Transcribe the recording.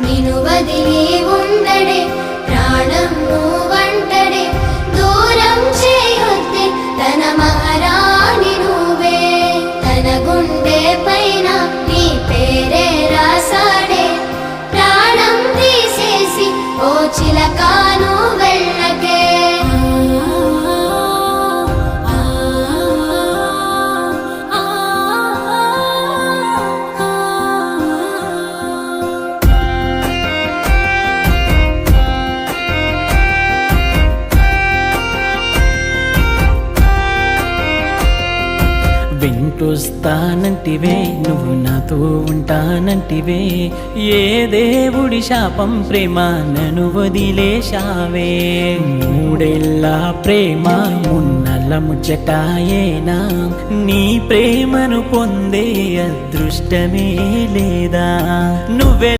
నిను వదిలి ఉండడే ప్రాణం నువ్వంటడే దూరం చేయొద్దే తన మహారాణి నువ్వే తన గుండె పైన నీ పేరే రాసాడే ప్రాణం తీసేసి ఓ చిలకాను వెళ్ళకే వెంటొస్తానంటివే నువ్వు నాతో ఉంటానంటివే ఏ దేవుడి శాపం ప్రేమ నన్ను వదిలేశావే మూడేళ్ళ ప్రేమ మున్నల ముచ్చటాయేనా నీ ప్రేమను పొందే అదృష్టమే లేదా నువ్వే